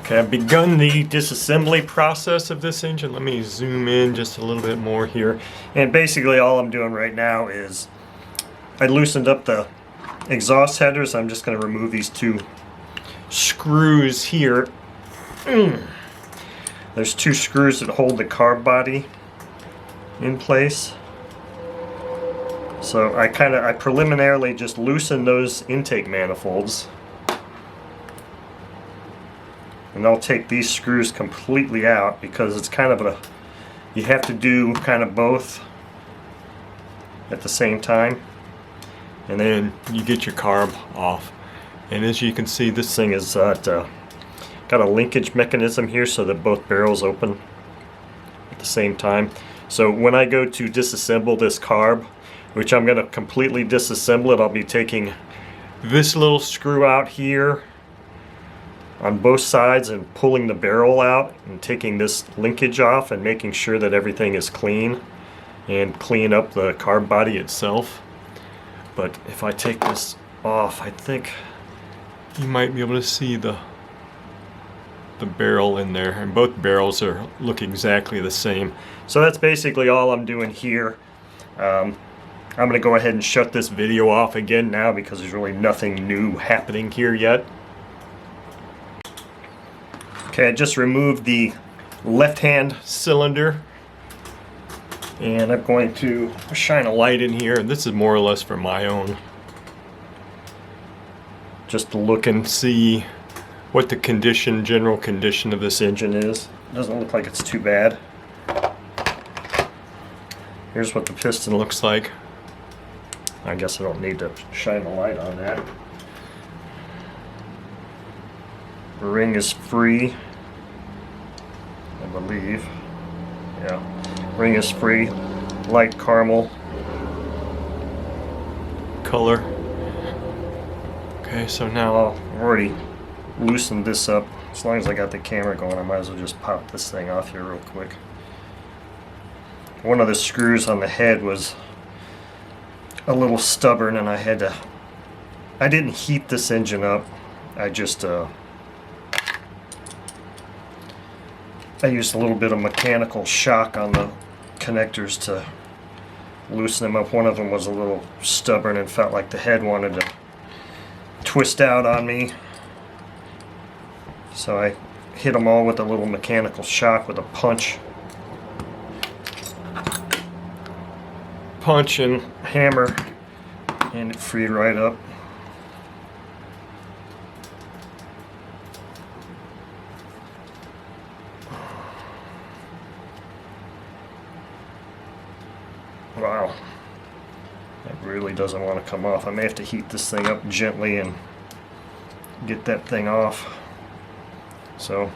Okay, I've begun the disassembly process of this engine. Let me zoom in just a little bit more here. And basically all I'm doing right now is I loosened up the exhaust headers. I'm just going to remove these two screws here. There's two screws that hold the carb body in place. So I preliminarily just loosen those intake manifolds. And I'll take these screws completely out because it's kind of you have to do kind of both at the same time. And then you get your carb off. And as you can see, this thing is got a linkage mechanism here so that both barrels open at the same time. So when I go to disassemble this carb, which I'm going to completely disassemble it, I'll be taking this little screw out here on both sides and pulling the barrel out and taking this linkage off and making sure that everything is clean and clean up the carb body itself. But if I take this off, I think you might be able to see the barrel in there, and both barrels look exactly the same. So that's basically all I'm doing here. I'm going to go ahead and shut this video off again now because there's really nothing new happening here yet. Okay, I just removed the left-hand cylinder, and I'm going to shine a light in here. This is more or less for my own, just to look and see what the general condition of this engine is. It doesn't look like it's too bad. Here's what the piston looks like. I guess I don't need to shine a light on that. The ring is free, I believe. Yeah, ring is free, light caramel color. Okay, so now I've already loosened this up. As long as I got the camera going, I might as well just pop this thing off here real quick. One of the screws on the head was a little stubborn, and I didn't heat this engine up. I just I used a little bit of mechanical shock on the connectors to loosen them up. One of them was a little stubborn and felt like the head wanted to twist out on me. So I hit them all with a little mechanical shock with a punch and hammer, and it freed right up. Wow, that really doesn't want to come off. I may have to heat this thing up gently and get that thing off. So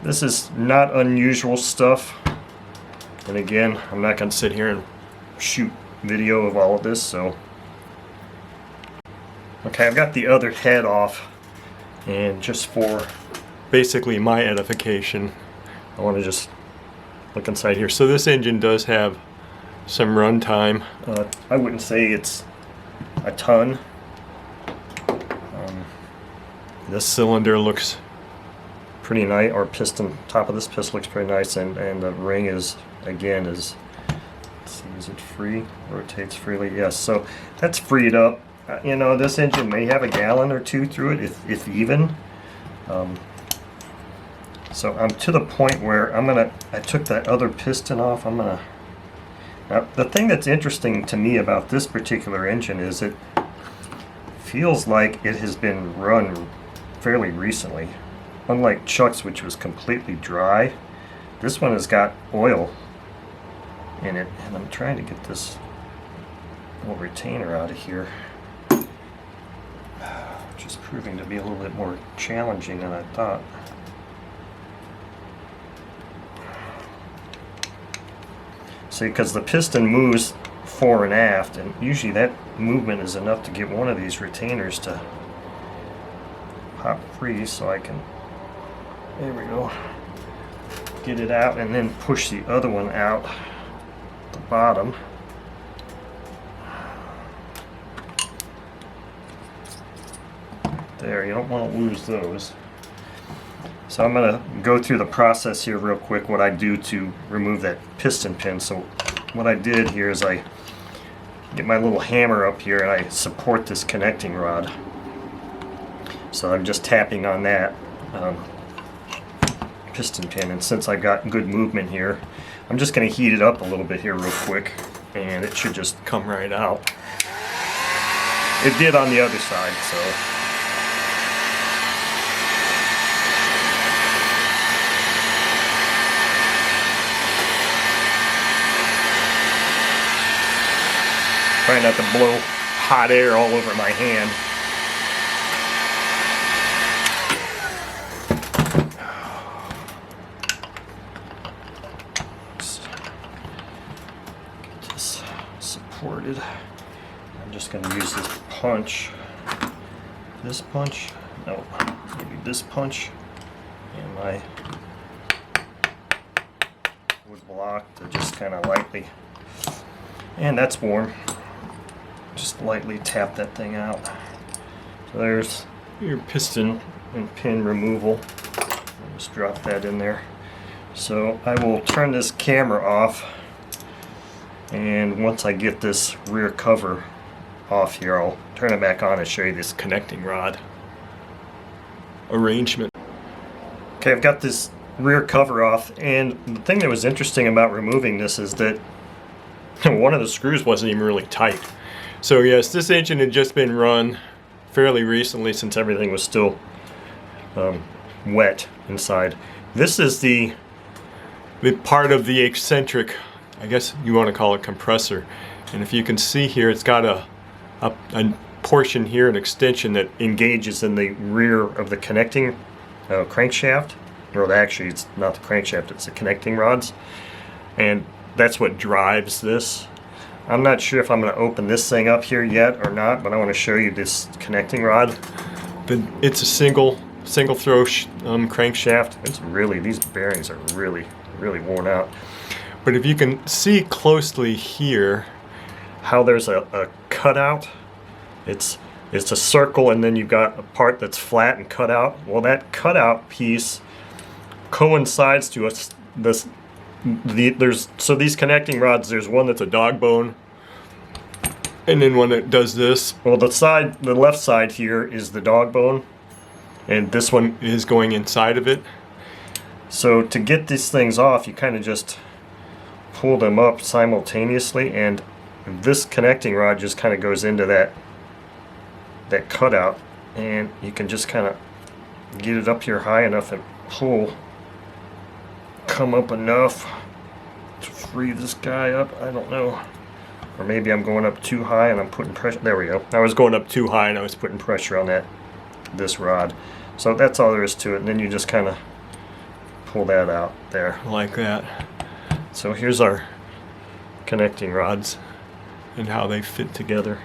this is not unusual stuff, and again, I'm not going to sit here and shoot video of all of this. So okay, I've got the other head off, and just for basically my edification, I want to just look inside here. So this engine does have some run time. I wouldn't say it's a ton. This cylinder looks pretty nice, or piston, top of this piston looks pretty nice, and the ring is, again, let's see, is it free? Rotates freely, yes. So that's freed up. You know, this engine may have a gallon or two through it, if even. So I'm to the point where I took that other piston off. Now, the thing that's interesting to me about this particular engine is it feels like it has been run fairly recently. Unlike Chuck's, which was completely dry, this one has got oil in it, and I'm trying to get this little retainer out of here, which is proving to be a little bit more challenging than I thought. See, because the piston moves fore and aft, and usually that movement is enough to get one of these retainers to pop free, so I can, there we go, get it out and then push the other one out the bottom. There, you don't want to lose those. So I'm going to go through the process here real quick, what I do to remove that piston pin. So what I did here is I get my little hammer up here and I support this connecting rod. So I'm just tapping on that piston pin, and since I've got good movement here, I'm just going to heat it up a little bit here real quick, and it should just come right out. It did on the other side, so. Trying not to blow hot air all over my hand. Get this supported. I'm just going to use this punch. This punch? No, maybe this punch. And my wood block to just kind of lightly. And that's warm. Just lightly tap that thing out. So there's your piston and pin removal. I'll just drop that in there. So I will turn this camera off, and once I get this rear cover off here, I'll turn it back on and show you this connecting rod arrangement. Okay, I've got this rear cover off, and the thing that was interesting about removing this is that one of the screws wasn't even really tight. So yes, this engine had just been run fairly recently, since everything was still wet inside. This is the part of the eccentric, I guess you want to call it, compressor. And if you can see here, it's got a portion here, an extension that engages in the rear of the connecting crankshaft. Or actually, it's not the crankshaft, it's the connecting rods. And that's what drives this. I'm not sure if I'm going to open this thing up here yet or not, but I want to show you this connecting rod. It's a single throw crankshaft. It's really, these bearings are really worn out. But if you can see closely here how there's a cutout, it's a circle, and then you've got a part that's flat and cut out. Well, that cutout piece coincides to so these connecting rods, there's one that's a dog bone, and then one that does this. Well, the left side here is the dog bone, and this one is going inside of it. So to get these things off, you kind of just pull them up simultaneously, and this connecting rod just kind of goes into that cutout, and you can just kind of get it up here high enough and pull. Come up enough to free this guy up. I don't know, or maybe I'm going up too high and I'm putting pressure. There we go. I was going up too high and I was putting pressure on this rod. So that's all there is to it, and then you just kind of pull that out there like that. So here's our connecting rods and how they fit together.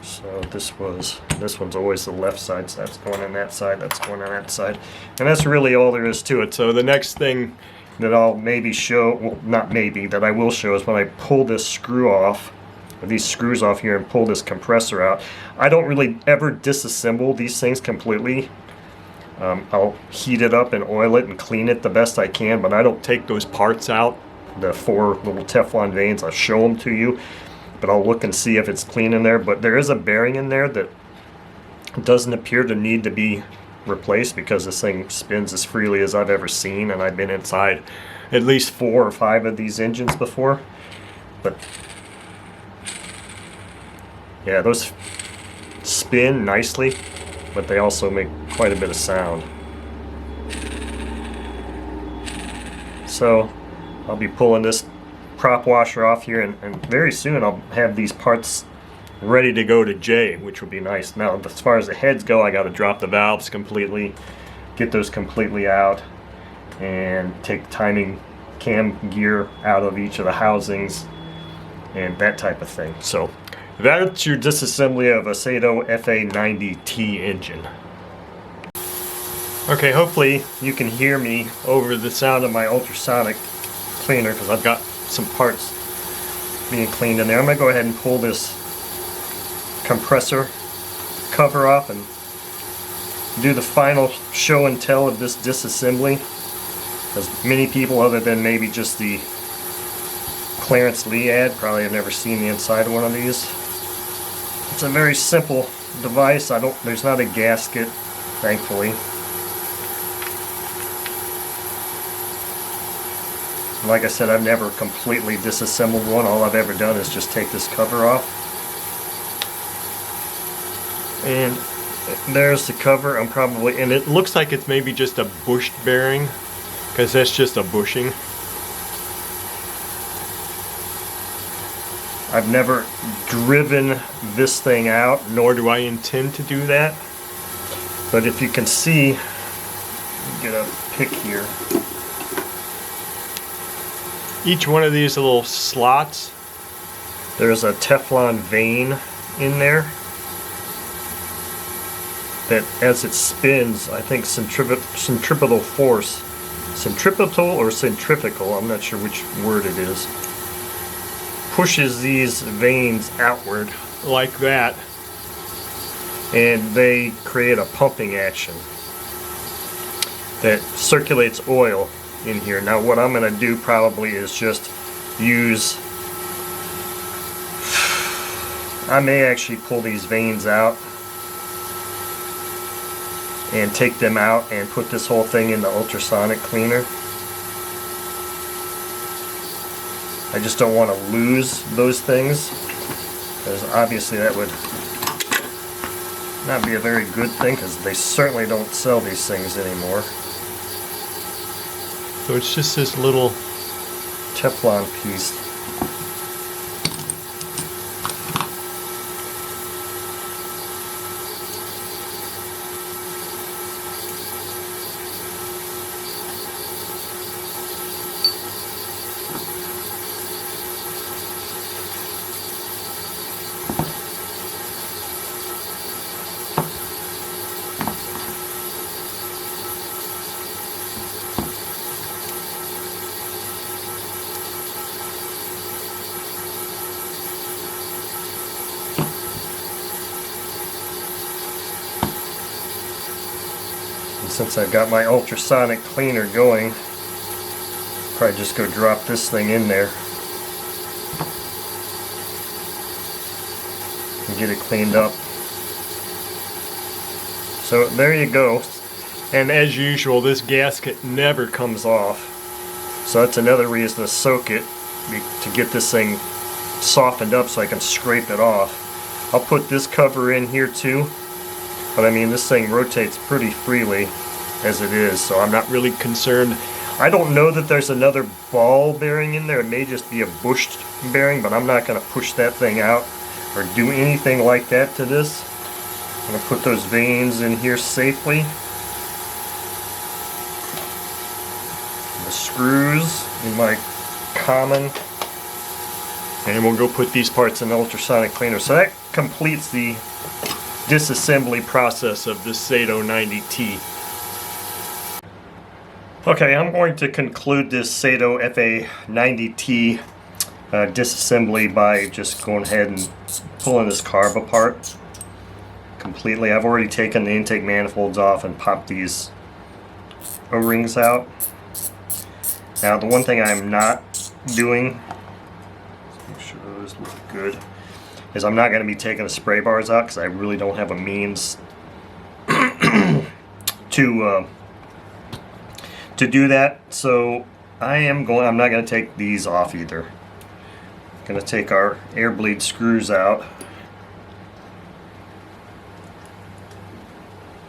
So this one's always the left side, so that's going on that side, that's going on that side. And that's really all there is to it. So the next thing that I'll maybe show, well, not maybe, that I will show is when I pull this screw off, or these screws off here, and pull this compressor out. I don't really ever disassemble these things completely. I'll heat it up and oil it and clean it the best I can, but I don't take those parts out, the 4 little Teflon vanes. I'll show them to you, but I'll look and see if it's clean in there. But there is a bearing in there that doesn't appear to need to be replaced, because this thing spins as freely as I've ever seen, and I've been inside at least 4 or 5 of these engines before. But yeah, those spin nicely, but they also make quite a bit of sound. So I'll be pulling this prop washer off here, and very soon I'll have these parts ready to go to J, which will be nice. Now, as far as the heads go, I got to drop the valves completely, get those completely out, and take timing cam gear out of each of the housings and that type of thing. So that's your disassembly of a Saito FA-90T engine. Okay, hopefully you can hear me over the sound of my ultrasonic cleaner, because I've got some parts being cleaned in there. I'm going to go ahead and pull this compressor cover off and do the final show and tell of this disassembly, because many people other than maybe just the Clarence Lee ad probably have never seen the inside of one of these. It's a very simple device. There's not a gasket, thankfully. Like I said, I've never completely disassembled one. All I've ever done is just take this cover off. And there's the cover. And it looks like it's maybe just a bushed bearing, because that's just a bushing. I've never driven this thing out, nor do I intend to do that. But if you can see, get a pick here. Each one of these little slots, there's a Teflon vane in there that as it spins, I think centripetal force, centripetal or centrifugal, I'm not sure which word it is, pushes these vanes outward like that, and they create a pumping action that circulates oil in here. Now what I'm going to do probably is just use, I may actually pull these vanes out and take them out and put this whole thing in the ultrasonic cleaner. I just don't want to lose those things, because obviously that would not be a very good thing, because they certainly don't sell these things anymore. So it's just this little Teflon piece. Since I've got my ultrasonic cleaner going, probably just go drop this thing in there and get it cleaned up. So there you go. And as usual, this gasket never comes off. So that's another reason to soak it, to get this thing softened up so I can scrape it off. I'll put this cover in here too. But I mean, this thing rotates pretty freely as it is, so I'm not really concerned. I don't know that there's another ball bearing in there. It may just be a bushed bearing, but I'm not going to push that thing out or do anything like that to this. I'm going to put those vanes in here safely. The screws in my common. And we'll go put these parts in the ultrasonic cleaner. So that completes the disassembly process of this Saito 90T. Okay, I'm going to conclude this Saito FA-90T disassembly by just going ahead and pulling this carb apart completely. I've already taken the intake manifolds off and popped these O-rings out. Now the one thing I'm not doing, make sure those look good, is I'm not going to be taking the spray bars out, because I really don't have a means to do that. So I'm not going to take these off either. I'm going to take our air bleed screws out,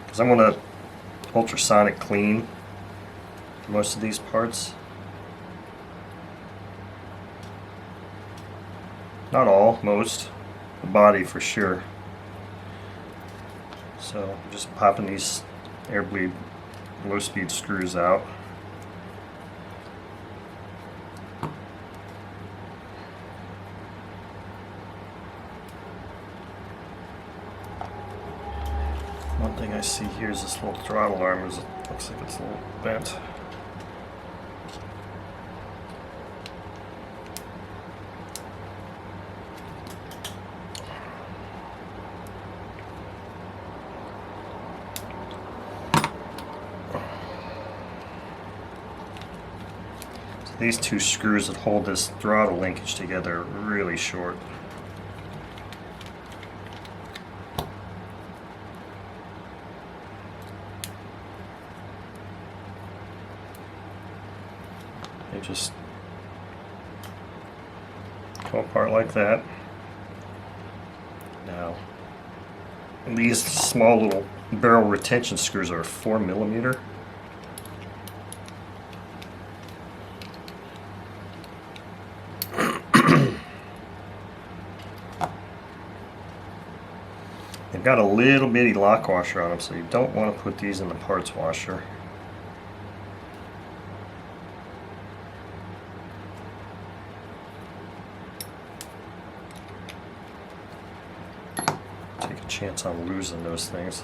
because I'm going to ultrasonic clean most of these parts. Not all, most. The body for sure. So just popping these air bleed low speed screws out. One thing I see here is this little throttle arm looks like it's a little bent. These two screws that hold this throttle linkage together are really short. They just come apart like that. Now, these small little barrel retention screws are 4mm. They've got a little bitty lock washer on them, so you don't want to put these in the parts washer. Take a chance on losing those things.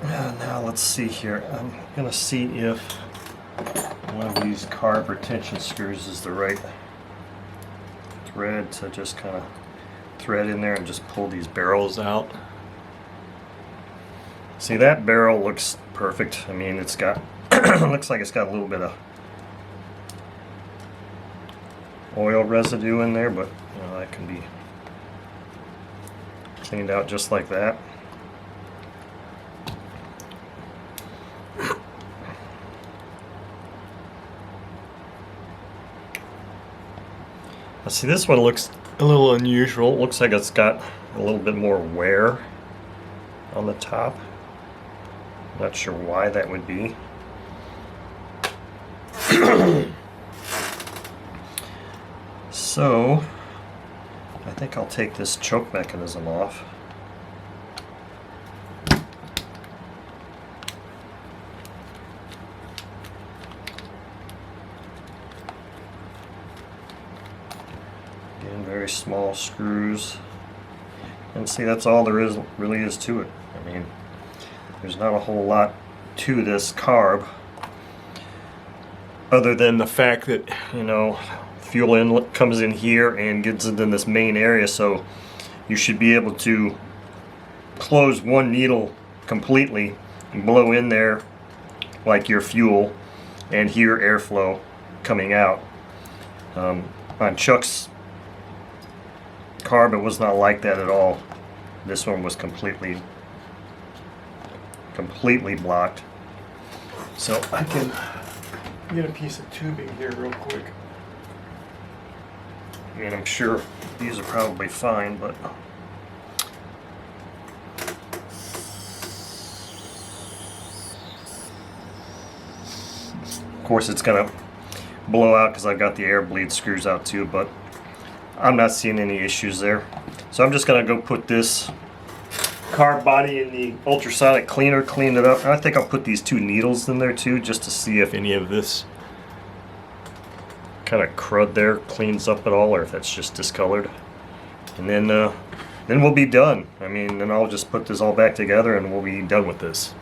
Now let's see here. I'm going to see if one of these carb retention screws is the right thread to just kind of thread in there and just pull these barrels out. See, that barrel looks perfect. I mean, it's got looks like it's got a little bit of oil residue in there, but you know, that can be cleaned out just like that. Now see, this one looks a little unusual. It looks like it's got a little bit more wear on the top. Not sure why that would be. So, I think I'll take this choke mechanism off. Again, very small screws. And see, that's all there is really is to it. I mean, there's not a whole lot to this carb other than the fact that, you know, fuel inlet comes in here and gets into this main area, so you should be able to close one needle completely and blow in there like your fuel and hear airflow coming out. On Chuck's carb, it was not like that at all. This one was completely blocked. So I can get a piece of tubing here real quick. I mean, I'm sure these are probably fine, but of course it's gonna blow out because I've got the air bleed screws out too, but I'm not seeing any issues there. So I'm just gonna go put this carb body in the ultrasonic cleaner, clean it up. And I think I'll put these two needles in there too, just to see if any of this kind of crud there cleans up at all, or if that's just discolored. And then we'll be done. I mean, then I'll just put this all back together and we'll be done with this.